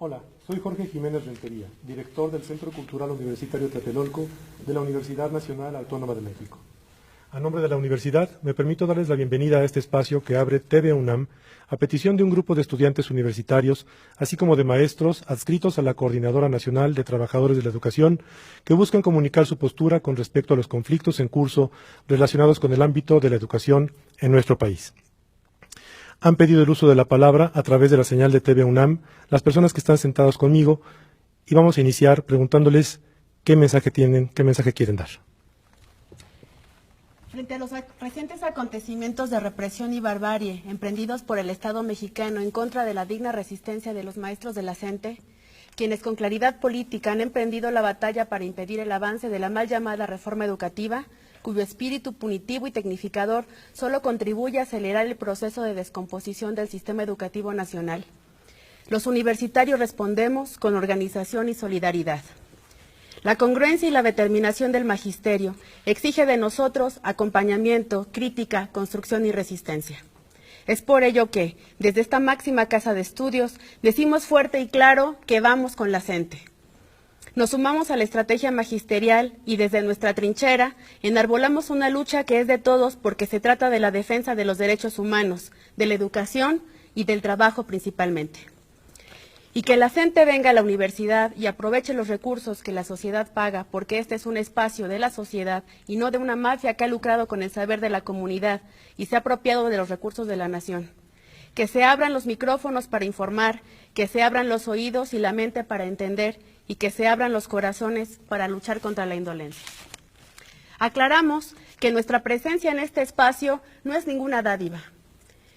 Hola, soy Jorge Jiménez Rentería, director del Centro Cultural Universitario Tlatelolco de la Universidad Nacional Autónoma de México. A nombre de la universidad, me permito darles la bienvenida a este espacio que abre TV UNAM a petición de un grupo de estudiantes universitarios, así como de maestros adscritos a la Coordinadora Nacional de Trabajadores de la Educación, que buscan comunicar su postura con respecto a los conflictos en curso relacionados con el ámbito de la educación en nuestro país. Han pedido el uso de la palabra a través de la señal de TV UNAM las personas que están sentadas conmigo y vamos a iniciar preguntándoles qué mensaje tienen, qué mensaje quieren dar. Frente a los recientes acontecimientos de represión y barbarie emprendidos por el Estado mexicano en contra de la digna resistencia de los maestros de la CENTE, quienes con claridad política han emprendido la batalla para impedir el avance de la mal llamada reforma educativa, cuyo espíritu punitivo y tecnificador solo contribuye a acelerar el proceso de descomposición del sistema educativo nacional. Los universitarios respondemos con organización y solidaridad. La congruencia y la determinación del magisterio exige de nosotros acompañamiento, crítica, construcción y resistencia. Es por ello que, desde esta máxima casa de estudios, decimos fuerte y claro que vamos con la CENTE. Nos sumamos a la estrategia magisterial y desde nuestra trinchera enarbolamos una lucha que es de todos porque se trata de la defensa de los derechos humanos, de la educación y del trabajo principalmente. Y que la CENTE venga a la universidad y aproveche los recursos que la sociedad paga, porque este es un espacio de la sociedad y no de una mafia que ha lucrado con el saber de la comunidad y se ha apropiado de los recursos de la nación. Que se abran los micrófonos para informar, que se abran los oídos y la mente para entender y que se abran los corazones para luchar contra la indolencia. Aclaramos que nuestra presencia en este espacio no es ninguna dádiva,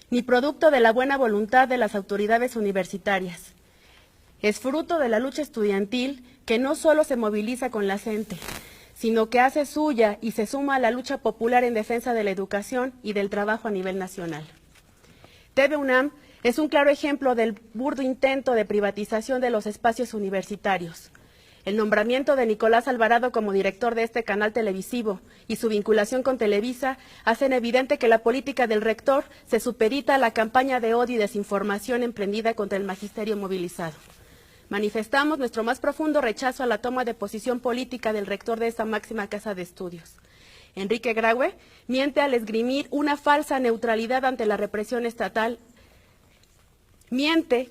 ni producto de la buena voluntad de las autoridades universitarias. Es fruto de la lucha estudiantil que no solo se moviliza con la CENTE, sino que hace suya y se suma a la lucha popular en defensa de la educación y del trabajo a nivel nacional. TV UNAM es un claro ejemplo del burdo intento de privatización de los espacios universitarios. El nombramiento de Nicolás Alvarado como director de este canal televisivo y su vinculación con Televisa hacen evidente que la política del rector se supedita a la campaña de odio y desinformación emprendida contra el magisterio movilizado. Manifestamos nuestro más profundo rechazo a la toma de posición política del rector de esta máxima casa de estudios. Enrique Graue miente al esgrimir una falsa neutralidad ante la represión estatal. Miente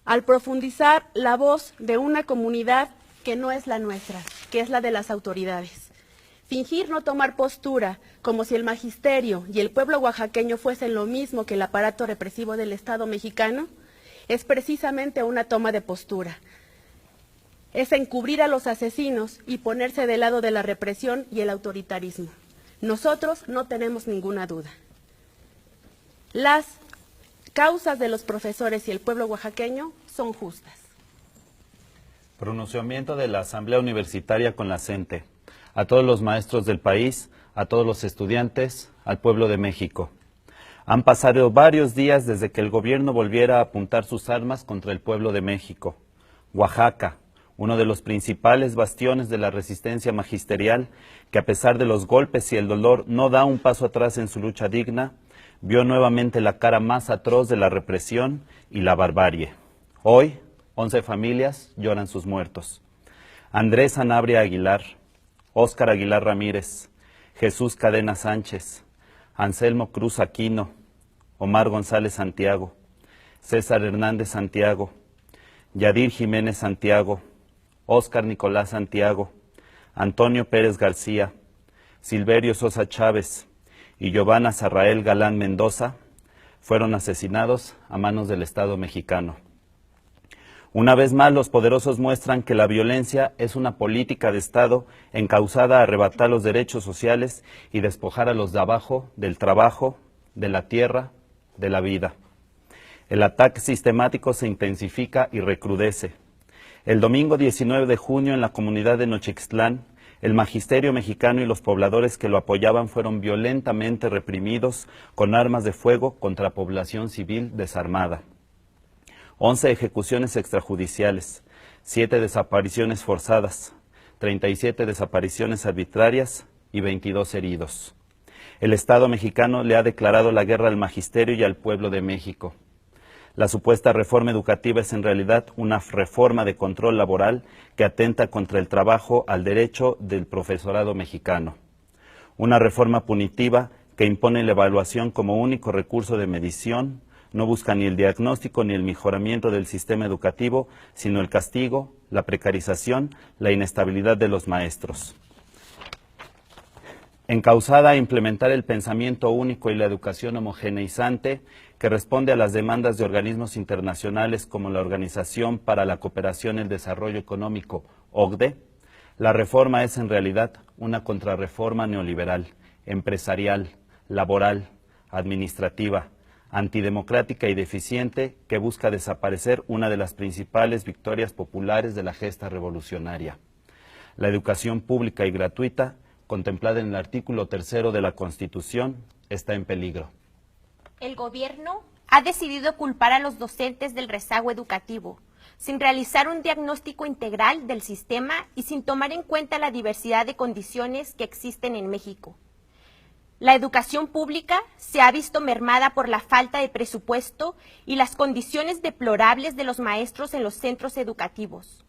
al profundizar la voz de una comunidad que no es la nuestra, que es la de las autoridades. Fingir no tomar postura, como si el magisterio y el pueblo oaxaqueño fuesen lo mismo que el aparato represivo del Estado mexicano, es precisamente una toma de postura. Es encubrir a los asesinos y ponerse del lado de la represión y el autoritarismo. Nosotros no tenemos ninguna duda. Las causas de los profesores y el pueblo oaxaqueño son justas. Pronunciamiento de la Asamblea Universitaria con la CENTE. A todos los maestros del país, a todos los estudiantes, al pueblo de México. Han pasado varios días desde que el gobierno volviera a apuntar sus armas contra el pueblo de México. Oaxaca, uno de los principales bastiones de la resistencia magisterial, que a pesar de los golpes y el dolor no da un paso atrás en su lucha digna, vio nuevamente la cara más atroz de la represión y la barbarie. Hoy, 11 familias lloran sus muertos. Andrés Sanabria Aguilar, Óscar Aguilar Ramírez, Jesús Cadena Sánchez, Anselmo Cruz Aquino, Omar González Santiago, César Hernández Santiago, Yadir Jiménez Santiago, Óscar Nicolás Santiago, Antonio Pérez García, Silverio Sosa Chávez y Giovanna Sarrael Galán Mendoza fueron asesinados a manos del Estado mexicano. Una vez más, los poderosos muestran que la violencia es una política de Estado encausada a arrebatar los derechos sociales y despojar a los de abajo del trabajo, de la tierra, de la vida. El ataque sistemático se intensifica y recrudece. El domingo 19 de junio, en la comunidad de Nochixtlán, el magisterio mexicano y los pobladores que lo apoyaban fueron violentamente reprimidos con armas de fuego contra población civil desarmada. 11 ejecuciones extrajudiciales, 7 desapariciones forzadas, 37 desapariciones arbitrarias y 22 heridos. El Estado mexicano le ha declarado la guerra al magisterio y al pueblo de México. La supuesta reforma educativa es en realidad una reforma de control laboral que atenta contra el trabajo al derecho del profesorado mexicano. Una reforma punitiva que impone la evaluación como único recurso de medición, no busca ni el diagnóstico ni el mejoramiento del sistema educativo, sino el castigo, la precarización, la inestabilidad de los maestros. Encauzada a implementar el pensamiento único y la educación homogeneizante que responde a las demandas de organismos internacionales como la Organización para la Cooperación y el Desarrollo Económico, OCDE, la reforma es en realidad una contrarreforma neoliberal, empresarial, laboral, administrativa, antidemocrática y deficiente que busca desaparecer una de las principales victorias populares de la gesta revolucionaria. La educación pública y gratuita, contemplada en el artículo 3 de la Constitución, está en peligro. El gobierno ha decidido culpar a los docentes del rezago educativo, sin realizar un diagnóstico integral del sistema y sin tomar en cuenta la diversidad de condiciones que existen en México. La educación pública se ha visto mermada por la falta de presupuesto y las condiciones deplorables de los maestros en los centros educativos.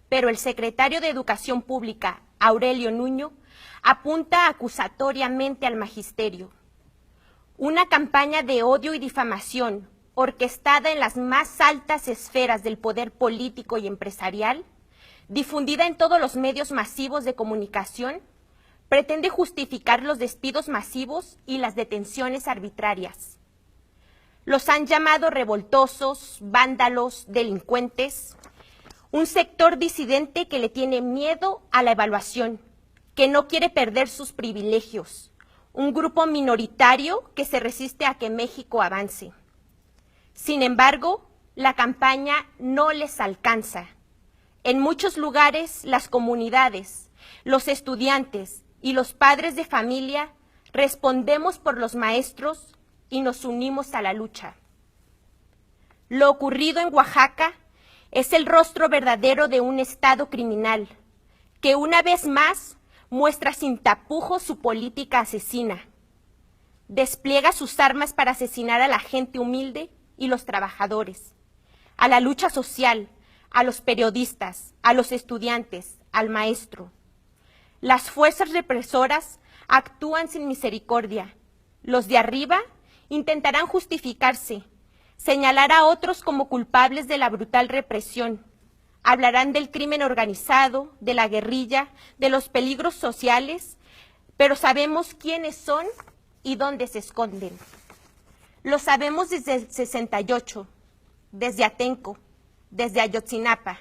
Pero el secretario de Educación Pública, Aurelio Nuño, apunta acusatoriamente al magisterio. Una campaña de odio y difamación, orquestada en las más altas esferas del poder político y empresarial, difundida en todos los medios masivos de comunicación, pretende justificar los despidos masivos y las detenciones arbitrarias. Los han llamado revoltosos, vándalos, delincuentes, un sector disidente que le tiene miedo a la evaluación, que no quiere perder sus privilegios, un grupo minoritario que se resiste a que México avance. Sin embargo, la campaña no les alcanza. En muchos lugares, las comunidades, los estudiantes y los padres de familia respondemos por los maestros y nos unimos a la lucha. Lo ocurrido en Oaxaca es el rostro verdadero de un Estado criminal, que una vez más muestra sin tapujos su política asesina. Despliega sus armas para asesinar a la gente humilde y los trabajadores, a la lucha social, a los periodistas, a los estudiantes, al maestro. Las fuerzas represoras actúan sin misericordia. Los de arriba intentarán justificarse, señalar a otros como culpables de la brutal represión. Hablarán del crimen organizado, de la guerrilla, de los peligros sociales, pero sabemos quiénes son y dónde se esconden. Lo sabemos desde el 68, desde Atenco, desde Ayotzinapa.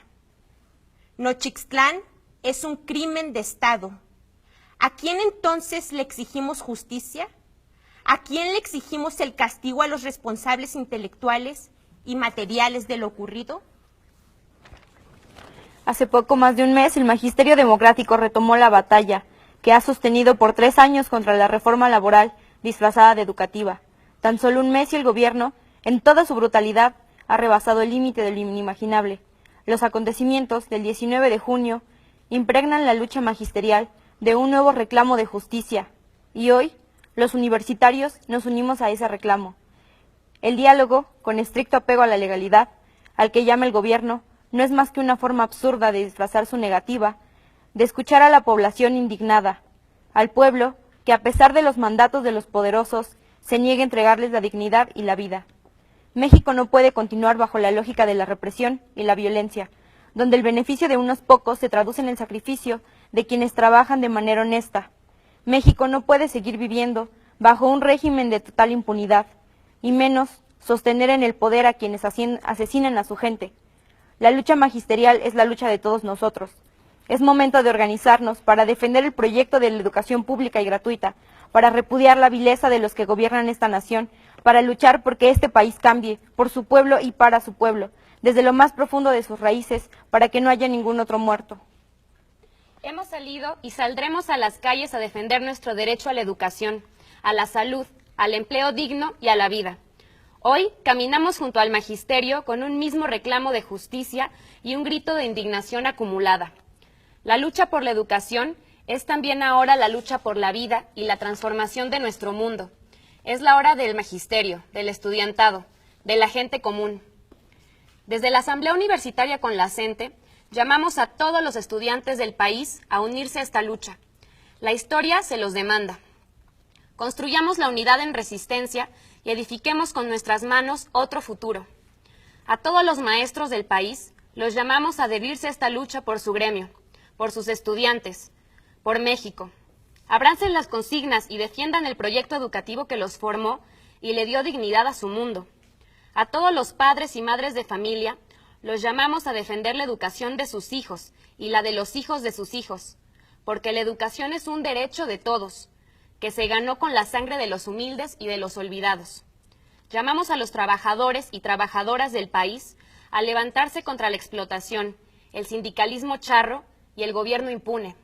Nochixtlán es un crimen de Estado. ¿A quién entonces le exigimos justicia? ¿A quién le exigimos el castigo a los responsables intelectuales y materiales de lo ocurrido? Hace poco más de un mes, el Magisterio Democrático retomó la batalla que ha sostenido por 3 años contra la reforma laboral disfrazada de educativa. Tan solo un mes y el gobierno, en toda su brutalidad, ha rebasado el límite de lo inimaginable. Los acontecimientos del 19 de junio impregnan la lucha magisterial de un nuevo reclamo de justicia, y hoy los universitarios nos unimos a ese reclamo. El diálogo, con estricto apego a la legalidad, al que llama el gobierno, no es más que una forma absurda de disfrazar su negativa, de escuchar a la población indignada, al pueblo que a pesar de los mandatos de los poderosos, se niega a entregarles la dignidad y la vida. México no puede continuar bajo la lógica de la represión y la violencia, donde el beneficio de unos pocos se traduce en el sacrificio de quienes trabajan de manera honesta. México no puede seguir viviendo bajo un régimen de total impunidad, y menos sostener en el poder a quienes asesinan a su gente. La lucha magisterial es la lucha de todos nosotros. Es momento de organizarnos para defender el proyecto de la educación pública y gratuita, para repudiar la vileza de los que gobiernan esta nación, para luchar porque este país cambie, por su pueblo y para su pueblo, desde lo más profundo de sus raíces, para que no haya ningún otro muerto. Hemos salido y saldremos a las calles a defender nuestro derecho a la educación, a la salud, al empleo digno y a la vida. Hoy caminamos junto al magisterio con un mismo reclamo de justicia y un grito de indignación acumulada. La lucha por la educación es también ahora la lucha por la vida y la transformación de nuestro mundo. Es la hora del magisterio, del estudiantado, de la gente común. Desde la Asamblea Universitaria con la CENTE, llamamos a todos los estudiantes del país a unirse a esta lucha. La historia se los demanda. Construyamos la unidad en resistencia y edifiquemos con nuestras manos otro futuro. A todos los maestros del país los llamamos a adherirse a esta lucha por su gremio, por sus estudiantes, por México. Abracen las consignas y defiendan el proyecto educativo que los formó y le dio dignidad a su mundo. A todos los padres y madres de familia los llamamos a defender la educación de sus hijos y la de los hijos de sus hijos, porque la educación es un derecho de todos, que se ganó con la sangre de los humildes y de los olvidados. Llamamos a los trabajadores y trabajadoras del país a levantarse contra la explotación, el sindicalismo charro y el gobierno impune.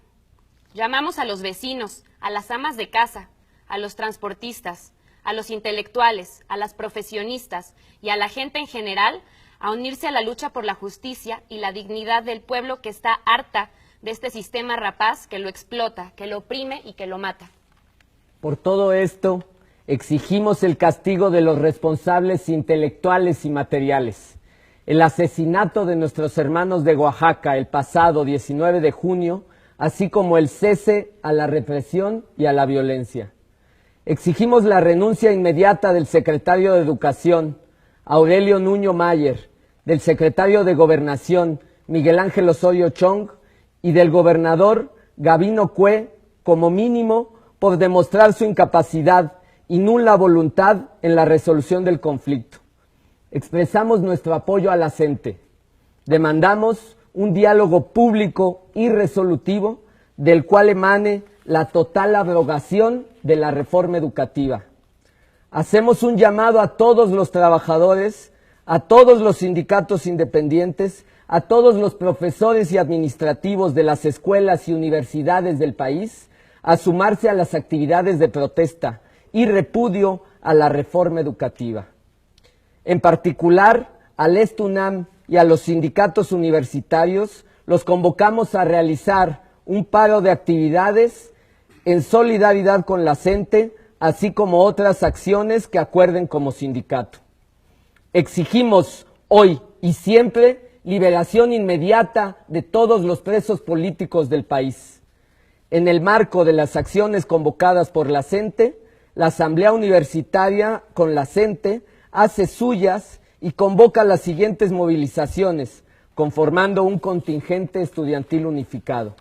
Llamamos a los vecinos, a las amas de casa, a los transportistas, a los intelectuales, a las profesionistas y a la gente en general a unirse a la lucha por la justicia y la dignidad del pueblo que está harta de este sistema rapaz que lo explota, que lo oprime y que lo mata. Por todo esto, exigimos el castigo de los responsables intelectuales y materiales. El asesinato de nuestros hermanos de Oaxaca el pasado 19 de junio, así como el cese a la represión y a la violencia. Exigimos la renuncia inmediata del secretario de Educación, Aurelio Nuño Mayer, del secretario de Gobernación, Miguel Ángel Osorio Chong, y del gobernador Gabino Cue, como mínimo, por demostrar su incapacidad y nula voluntad en la resolución del conflicto. Expresamos nuestro apoyo a la CENTE. Demandamos un diálogo público y resolutivo del cual emane la total abrogación de la reforma educativa. Hacemos un llamado a todos los trabajadores, a todos los sindicatos independientes, a todos los profesores y administrativos de las escuelas y universidades del país a sumarse a las actividades de protesta y repudio a la reforma educativa. En particular, al ESTUNAM y a los sindicatos universitarios los convocamos a realizar un paro de actividades en solidaridad con la CENTE, así como otras acciones que acuerden como sindicato. Exigimos hoy y siempre liberación inmediata de todos los presos políticos del país. En el marco de las acciones convocadas por la CENTE, la Asamblea Universitaria con la CENTE hace suyas y convoca las siguientes movilizaciones, conformando un contingente estudiantil unificado.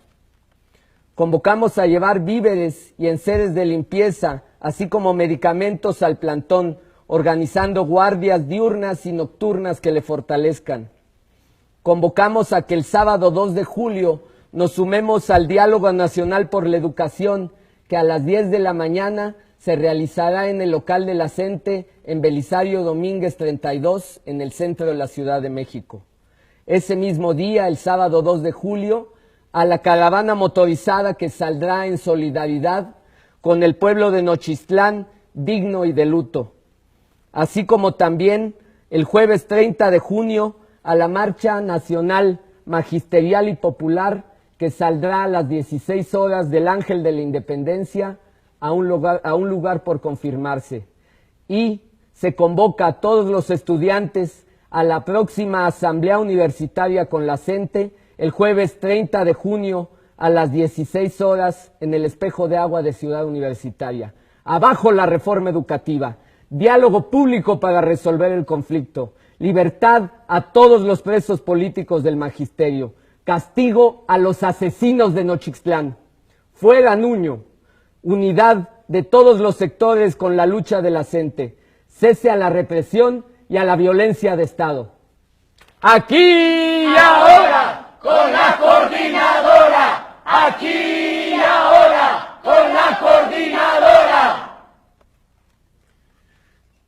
Convocamos a llevar víveres y enseres de limpieza, así como medicamentos al plantón, organizando guardias diurnas y nocturnas que le fortalezcan. Convocamos a que el sábado 2 de julio nos sumemos al Diálogo Nacional por la Educación, que a las 10 de la mañana se realizará en el local de la CENTE en Belisario Domínguez 32, en el centro de la Ciudad de México. Ese mismo día, el sábado 2 de julio, a la caravana motorizada que saldrá en solidaridad con el pueblo de Nochistlán, digno y de luto. Así como también el jueves 30 de junio a la Marcha Nacional Magisterial y Popular que saldrá a las 16 horas del Ángel de la Independencia a un lugar por confirmarse. Y se convoca a todos los estudiantes a la próxima Asamblea Universitaria con la CENTE el jueves 30 de junio a las 16 horas en el Espejo de Agua de Ciudad Universitaria. Abajo la reforma educativa. Diálogo público para resolver el conflicto, libertad a todos los presos políticos del magisterio, castigo a los asesinos de Nochistlán, fuera Nuño, unidad de todos los sectores con la lucha de la CENTE, cese a la represión y a la violencia de Estado. Aquí y ahora, con la coordinadora, aquí y ahora, con la coordinadora.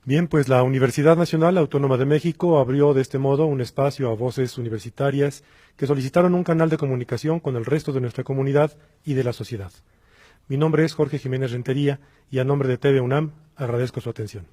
Bien, pues la Universidad Nacional Autónoma de México abrió de este modo un espacio a voces universitarias que solicitaron un canal de comunicación con el resto de nuestra comunidad y de la sociedad. Mi nombre es Jorge Jiménez Rentería y a nombre de TV UNAM agradezco su atención.